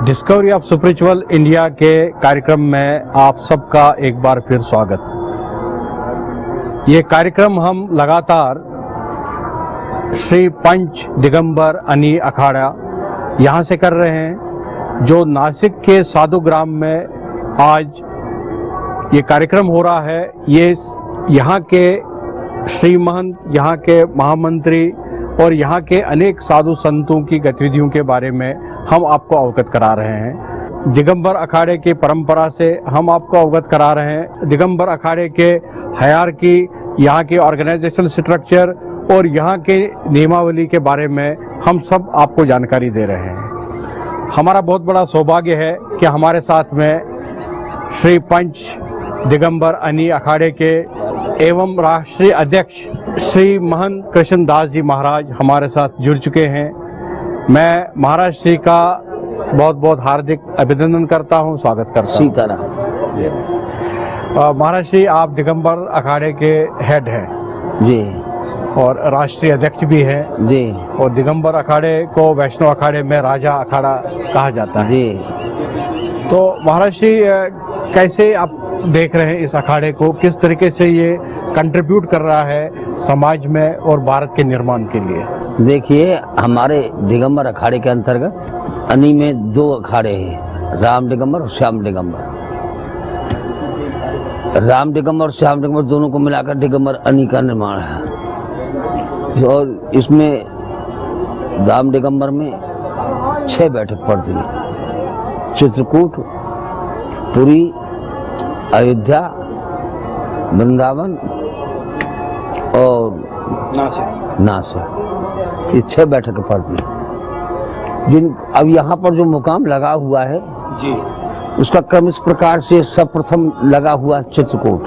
Discovery of spiritual India के कार्यक्रम में आप सबका एक बार फिर स्वागत। ये कार्यक्रम हम लगातार श्री पंच दिगंबर अनी अखाड़ा यहाँ से कर रहे हैं, जो नासिक के साधु ग्राम में आज ये कार्यक्रम हो रहा है। ये यहाँ के श्री महंत, यहाँ के महामंत्री और यहाँ के अनेक साधु संतों की गतिविधियों के बारे में हम आपको अवगत करा रहे हैं। दिगंबर अखाड़े की परंपरा से हम आपको अवगत करा रहे हैं। दिगंबर अखाड़े के हायरार्की, यहाँ के ऑर्गेनाइजेशन स्ट्रक्चर और यहाँ के नियमावली के बारे में हम सब आपको जानकारी दे रहे हैं। हमारा बहुत बड़ा सौभाग्य है कि हमारे साथ में श्री पंच दिगंबर अनी अखाड़े के एवं राष्ट्रीय अध्यक्ष श्री महंत कृष्णदास जी महाराज हमारे साथ जुड़ चुके हैं। मैं महाराज श्री का बहुत बहुत हार्दिक अभिनंदन करता हूं, स्वागत करता हूं। सीताराम। महाराज श्री, आप दिगंबर अखाड़े के हेड हैं जी और राष्ट्रीय अध्यक्ष भी हैं जी। और दिगंबर अखाड़े को वैष्णव अखाड़े में राजा अखाड़ा कहा जाता है जी। तो महाराज श्री, कैसे आप देख रहे हैं इस अखाड़े को, किस तरीके से ये कंट्रीब्यूट कर रहा है समाज में और भारत के निर्माण के लिए? देखिए, हमारे दिगंबर अखाड़े के अंतर्गत अनी में 2 अखाड़े हैं, राम दिगंबर और श्याम दिगंबर। राम दिगंबर और श्याम दिगंबर दोनों को मिलाकर दिगंबर अनी का निर्माण है। और इसमें राम दिगंबर में 6 बैठक पड़ती है। चित्रकूट, पुरी, अयोध्या, वृंदावन और नासिक, ये 6 बैठकें पड़ती हैं। जिन अब यहाँ पर जो मुकाम लगा हुआ है जी, उसका क्रम इस प्रकार से सर्वप्रथम लगा हुआ चित्रकूट।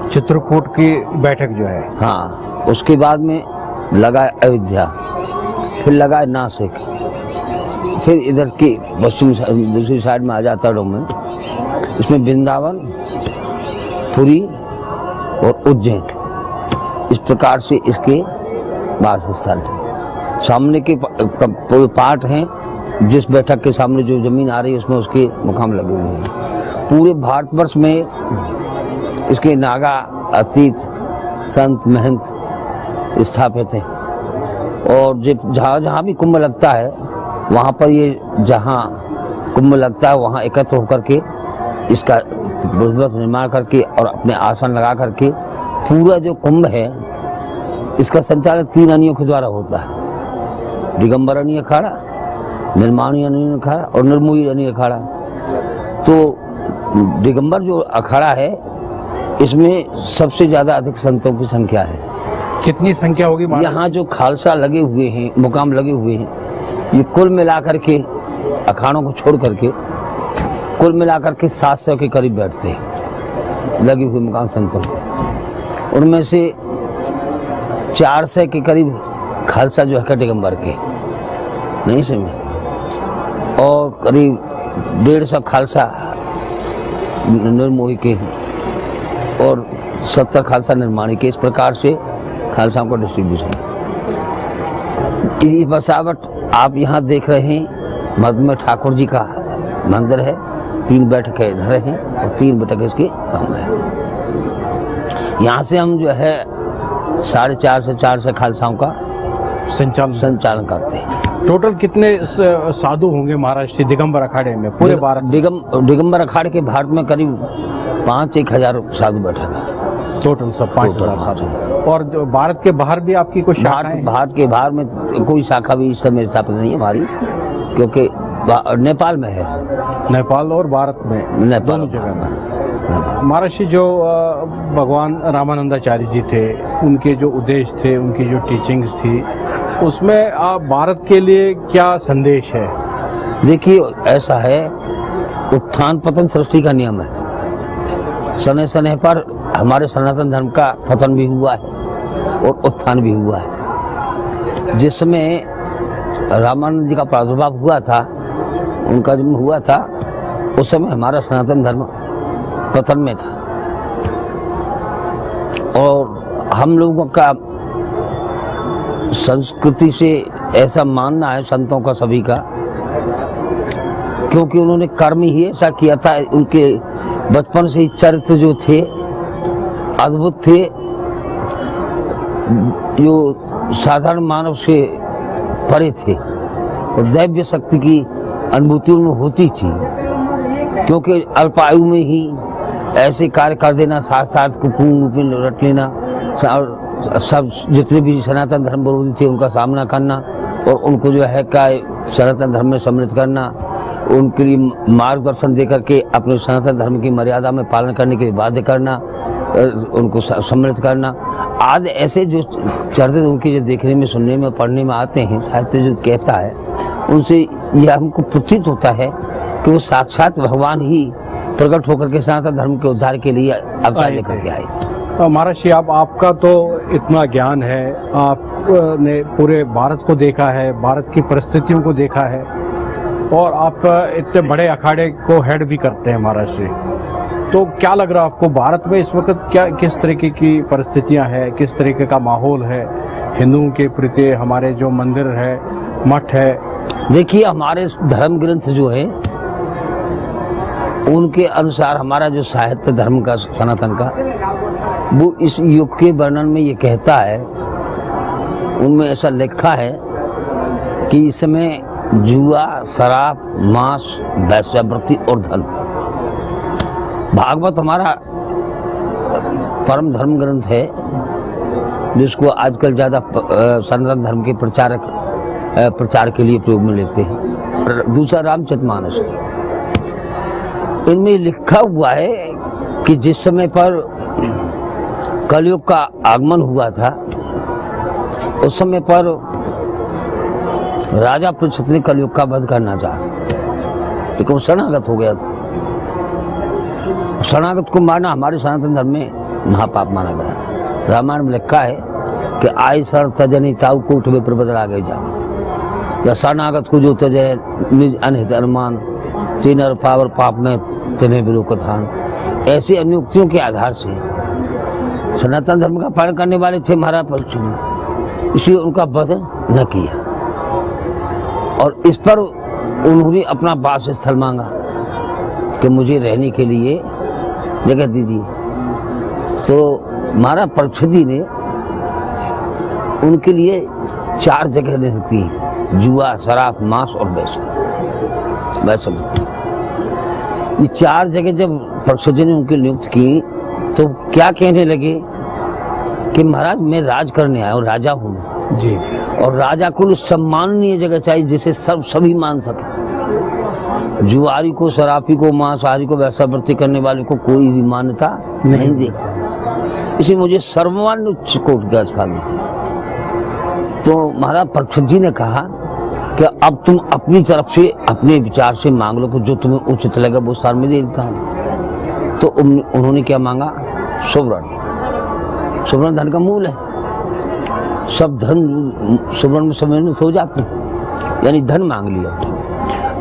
चित्रकूट की बैठक जो है, हाँ, उसके बाद में लगा अयोध्या, फिर लगा नासिक, फिर इधर की पश्चिम दूसरी साइड में आ जाता है में, इसमें वृंदावन, पुरी और उज्जैन, इस प्रकार से इसके वास स्थल है। सामने के पार्ट हैं, जिस बैठक के सामने जो जमीन आ रही है उसमें उसके मुकाम लगे हुए हैं। पूरे भारतवर्ष में इसके नागा अतीत संत महंत स्थापित हैं और जहाँ जहाँ भी कुंभ लगता है वहाँ पर ये जहाँ कुंभ लगता है वहाँ एकत्र होकर के इसका निर्माण करके और अपने आसन लगा करके पूरा जो कुंभ है इसका संचालन 3 अनियों के द्वारा होता है। दिगंबर अनी अखाड़ा, निर्माणी अनी अखाड़ा और निर्मोही अनी अखाड़ा। तो दिगंबर जो अखाड़ा है इसमें सबसे ज़्यादा अधिक संतों की संख्या है। कितनी संख्या होगी? यहाँ जो खालसा लगे हुए हैं, मुकाम लगे हुए हैं, ये कुल मिलाकर के अखाड़ों को छोड़ करके कुल मिलाकर के 700 के करीब बैठते हैं लगे हुए मुकाम संतों। उनमें से 400 के करीब खालसा जो है दिगंबर के नहीं समझ, और करीब 150 खालसा निर्मोही के हैं और 70 खालसा निर्माणी के। इस प्रकार से खालसाओं का डिस्ट्रीब्यूशन। ये बसावट आप यहाँ देख रहे हैं, मध्य में ठाकुर जी का मंदिर है, 3 बैठकें इधर हैं और 3 बैठक इसके हम हैं। यहाँ से हम जो है 4.5 से 400 खालसाओं का संचालन करते हैं। टोटल कितने साधु होंगे महाराष्ट्र दिगंबर अखाड़े में पूरे भारत? दिगंबर अखाड़े के भारत में करीब 5-1 हजार साधु बैठेगा। टोटल सब 5,000 साधु। और भारत के बाहर भी आपकी कुछ शाखाएं? भारत के बाहर में कोई शाखा भी इस समय स्थापित नहीं है हमारी, क्योंकि नेपाल में है। नेपाल और भारत में, नेपाल जगह में। महाराष्ट्र जो भगवान रामानंदाचार्य जी थे, उनके जो उद्देश्य थे, उनकी जो टीचिंग्स थी, उसमें आप भारत के लिए क्या संदेश है? देखिए, ऐसा है, उत्थान पतन सृष्टि का नियम है। समय समय पर हमारे सनातन धर्म का पतन भी हुआ है और उत्थान भी हुआ है। जिसमें रामानंद जी का प्रादुर्भाव हुआ था, उनका जन्म हुआ था, उस समय हमारा सनातन धर्म पतन में था और हम लोगों का संस्कृति से ऐसा मानना है संतों का सभी का क्योंकि उन्होंने कर्म ही ऐसा किया था। उनके बचपन से ही चरित्र जो थे अद्भुत थे, जो साधारण मानव से परे थे, और दैव्य शक्ति की अनुभूति उनमें होती थी। क्योंकि अल्पायु में ही ऐसे कार्य कर देना, शास्त्रार्थ को पूर्ण रूप में रट लेना, और सब जितने भी सनातन धर्म विरोधी थे उनका सामना करना, और उनको जो है क्या सनातन धर्म में सम्मिलित करना, उनके लिए मार्गदर्शन देकर के अपने सनातन धर्म की मर्यादा में पालन करने के लिए बाध्य करना, उनको सम्मिलित करना, आज ऐसे जो चरित्र उनके जो देखने में, सुनने में, पढ़ने में आते हैं, साहित्य जो कहता है, उनसे यह हमको प्रतीत होता है कि वो साक्षात भगवान ही प्रकट होकर के सनातन धर्म के उद्धार के लिए अवतार लेकर के आए थे। महाराज जी, आपका तो इतना ज्ञान है, आपने पूरे भारत को देखा है, भारत की परिस्थितियों को देखा है, और आप इतने बड़े अखाड़े को हेड भी करते हैं महाराज जी। तो क्या लग रहा है आपको, भारत में इस वक्त क्या किस तरीके की परिस्थितियां हैं, किस तरीके का माहौल है हिंदुओं के प्रति, हमारे जो मंदिर है, मठ है? देखिए, हमारे धर्म ग्रंथ जो है उनके अनुसार हमारा जो साहित्य धर्म का, सनातन का, वो इस युग के वर्णन में ये कहता है, उनमें ऐसा लिखा है कि इसमें जुआ, शराब, मांस, वैश्यावृत्ति और धन। भागवत हमारा परम धर्म ग्रंथ है, जिसको आजकल ज़्यादा सनातन धर्म के प्रचार के लिए प्रयोग में लेते हैं। दूसरा रामचरितमानस, इनमें लिखा हुआ है कि जिस समय पर कलयुग का आगमन हुआ था, उस समय पर राजा परीक्षित ने कलयुग का वध करना चाहा, लेकिन वो शरणागत हो गया था। शरणागत को मारना हमारे सनातन धर्म में महापाप माना गया। रामायण में लिखा है कि आई शरण तजनी ताऊ को उठवे पर बदला गए जाओ, या शरणागत को जो तजे निज अनहित अनुमान तीन और पावर पाप में तिन्हें विलोकथान। ऐसी अनुक्तियों के आधार से सनातन धर्म का पालन करने वाले थे महाराज परीक्षित, इसलिए उनका वध न किया, और इस पर उन्होंने अपना वास स्थल मांगा कि मुझे रहने के लिए जगह दीजिए। तो महाराज परीक्षित जी ने उनके लिए 4 जगह दे दी थी, जुआ, शराब, मांस और वैसे ये 4 जगह जब परीक्षित जी ने उनकी नियुक्त की, तो क्या कहने लगे कि महाराज मैं राज करने आया हूँ, राजा हूँ जी, और राजा को सम्माननीय जगह चाहिए जिसे सभी मान सके। जुआरी को, शराबी को, मांसाहारी को, वैश्यावृत्ति करने वाले को कोई भी मान्यता नहीं देगा, इसे मुझे सर्वमान्य उच्च कोटि का स्थान दीजिए। तो महाराज परीक्षित जी ने कहा कि अब तुम अपनी तरफ से, अपने विचार से मांग लो, जो तुम्हें उचित लगे वो स्थान में दे देता हूँ। तो उन्होंने क्या मांगा? सुवर्ण। सुवर्ण धन का मूल है, सब धन सुवर्ण में सम्मिलित हो जाते हैं, यानी धन मांग लिया।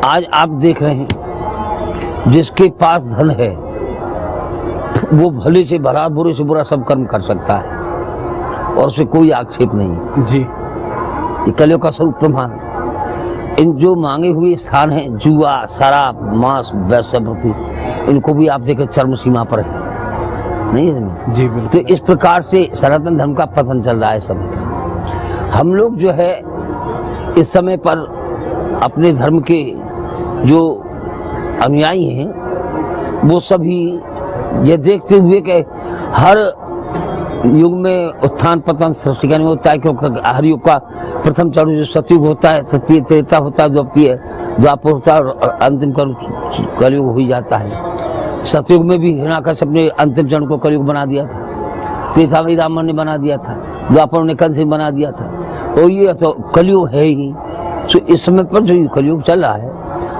आज आप देख रहे हैं जिसके पास धन है वो भले से भला, बुरे से बुरा सब कर्म कर सकता है, और उसे कोई आक्षेप नहीं जी। ये कलयुग का स्वरूप प्रमाण। इन जो मांगे हुए स्थान हैं, जुआ, शराब, मांस, वैश्यावृत्ति, इनको भी आप देखें चरम सीमा पर है, नहीं है जी, तो इस प्रकार से सनातन धर्म का पतन चल रहा है समय। हम लोग जो है इस समय पर अपने धर्म के जो अनुयायी हैं, वो सभी ये देखते हुए कि हर युग में उत्थान पतन सृष्टि का नहीं होता है, क्योंकि हर युग का प्रथम चरण जो सतयुग होता है, तृतीय त्रेता होता है, द्वापर होता है, और अंतिम कलयुग हो ही जाता है। सतयुग में भी हिरण्याकश्यप ने अंतिम चरण को कलयुग बना दिया था, त्रेता में रावण ने बना दिया था, द्वापर ने कंस ने बना दिया था, और ये तो कलयुग है ही। तो इस समय पर जो कलयुग चल रहा है,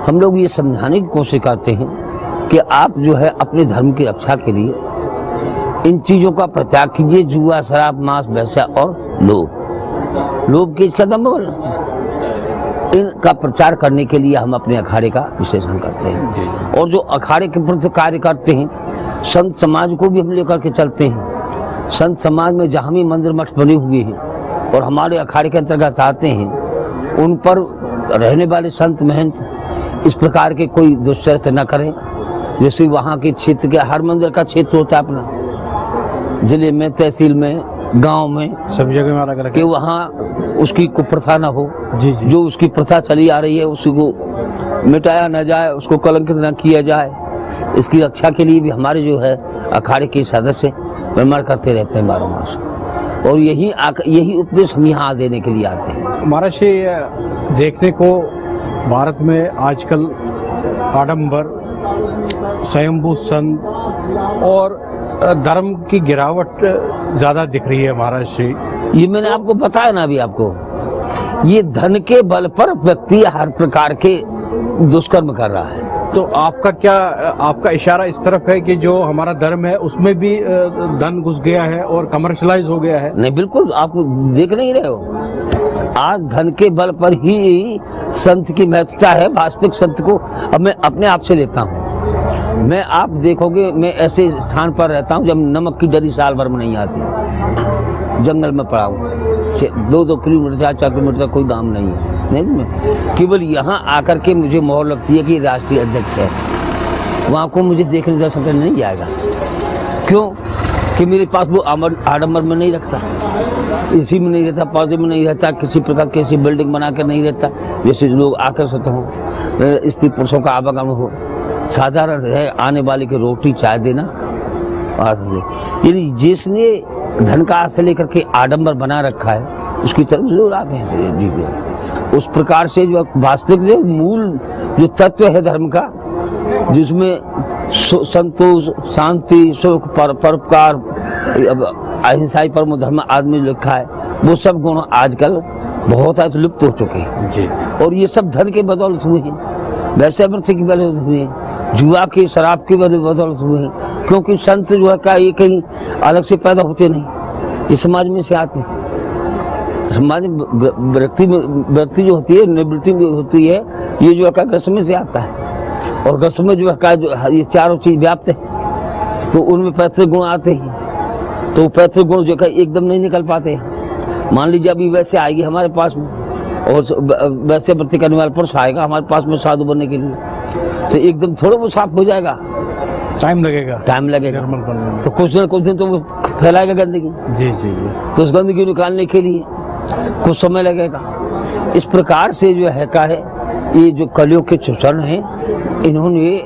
हम लोग ये समझाने की कोशिश करते हैं कि आप जो है अपने धर्म की रक्षा के लिए इन चीजों का परित्याग कीजिए, जुआ, शराब, मांस, वैश्या और लोभ के कदम इनका प्रचार करने के लिए हम अपने अखाड़े का विश्लेषण करते हैं, और जो अखाड़े के प्रति कार्य करते हैं, संत समाज को भी हम लेकर के चलते हैं। संत समाज में जहाँ भी मंदिर मठ बने हुए हैं और हमारे अखाड़े के अंतर्गत आते हैं, उन पर रहने वाले संत महंत इस प्रकार के कोई दुष्चरित्र न करें। जैसे वहाँ के क्षेत्र के हर मंदिर का क्षेत्र होता है अपना, जिले में, तहसील में, गांव में, सब जगह में अलग अलग कि वहाँ उसकी कुप्रथा न हो। जी जी। जो उसकी प्रथा चली आ रही है उसको मिटाया न जाए, उसको कलंकित न किया जाए। इसकी रक्षा के लिए भी हमारे जो है अखाड़े के सदस्य विमर्श करते रहते हैं बारह मास, और यही उपदेश हम यहाँ देने के लिए आते हैं। महाराज जी, देखने को भारत में आजकल आडंबर, स्वयंभू संत और धर्म की गिरावट ज़्यादा दिख रही है महाराज जी। ये मैंने आपको बताया ना अभी आपको, ये धन के बल पर व्यक्ति हर प्रकार के दुष्कर्म कर रहा है। तो आपका इशारा इस तरफ है कि जो हमारा धर्म है उसमें भी धन घुस गया है और कमर्शलाइज हो गया है? नहीं, बिल्कुल, आप देख नहीं रहे हो। आज धन के बल पर ही संत की महत्वता है। वास्तविक संत को अब मैं अपने आप से लेता हूँ। मैं, आप देखोगे, मैं ऐसे स्थान पर रहता हूँ जब नमक की डरी साल भर में नहीं आती। जंगल में पड़ा हूँ, 2-2 किलोमीटर, 4-4 किलोमीटर कोई गांव नहीं है, नहीं समझे। केवल यहाँ आकर के मुझे मोहर लगती है कि राष्ट्रीय अध्यक्ष है, वहाँ को मुझे देखने का समय नहीं जाएगा। क्यों? कि मेरे पास वो आडंबर में नहीं रखता, इसी में नहीं रहता, पौधे में नहीं रहता, किसी प्रकार की ऐसी बिल्डिंग बना कर नहीं रहता जैसे लोग आकर्षित हों, स्त्री पुरुषों का आवागमन हो। साधारण है, आने वाले के रोटी चाय देना। यानी जिसने धन का आशा लेकर के आडंबर बना रखा है उसकी तरफ जरूर आप हैं। उस प्रकार से जो वास्तविक जो मूल जो तत्व है धर्म का, जिसमें संतोष, शांति, सुख, परोपकार, अहिंसा परमो धर्म आदमी लिखा है, वो सब गुण आजकल बहुत आज लुप्त हो चुके हैं जी। और ये सब धन के बदौलत हुए हैं, वैश्यावृत्ति की बदौलत हुए हैं, जुआ की, शराब की बदौलत हुए हैं। क्योंकि संत जो है का ये कहीं अलग से पैदा होते नहीं, ये समाज में से आते हैं। समाज में व्यक्ति जो होती है, निवृत्ति होती है, ये जो है ग्रस्त में से आता है। और ग्रस्त में जो है ये चारों चीज व्याप्त है, तो उनमें पैतृक गुण आते हैं। तो पैतृक गुण जो है एकदम नहीं निकल पाते हैं। मान लीजिए अभी वैसे आएगी हमारे पास में, और वैसे वृत्ति करने वाला पुरुष आएगा हमारे पास में साधु बनने के लिए, तो एकदम थोड़ा वो साफ हो जाएगा, टाइम लगेगा। तो कुछ न कुछ दिन तो वो फैलाएगा गंदगी। जी जी जी। तो उस गंदगी निकालने के लिए कुछ समय लगेगा। इस प्रकार से जो है का है, ये जो कलियुग के शोषण है, इन्होंने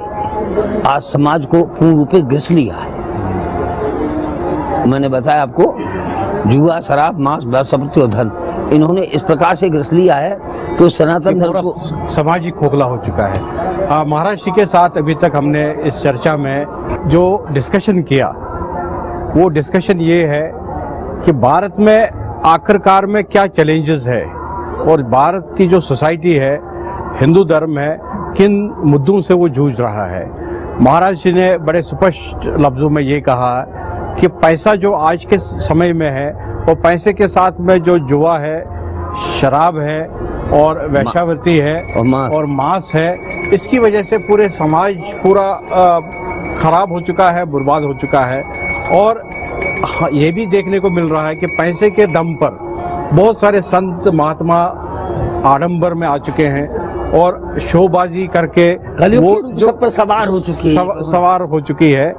आज समाज को पूर्ण रूप से घिस लिया है। मैंने बताया आपको, जुआ, शराब, मांस, वैश्यावृत्ति और धन, इन्होंने इस प्रकार से घिस लिया है कि सनातन धर्म को समाज ही खोखला हो चुका है। महाराज जी के साथ अभी तक हमने इस चर्चा में जो डिस्कशन किया, वो डिस्कशन ये है कि भारत में आखिरकार में क्या चैलेंजेस है, और भारत की जो सोसाइटी है, हिंदू धर्म है, किन मुद्दों से वो जूझ रहा है। महाराज जी ने बड़े स्पष्ट लफ्ज़ों में ये कहा कि पैसा जो आज के समय में है, वो पैसे के साथ में जो जुआ है, शराब है और वैश्यावृत्ति है और मांस है, इसकी वजह से पूरे समाज पूरा खराब हो चुका है, बर्बाद हो चुका है। और ये भी देखने को मिल रहा है कि पैसे के दम पर बहुत सारे संत महात्मा आडंबर में आ चुके हैं और शोबाजी करके वो जो सब पर सवार हो चुकी है।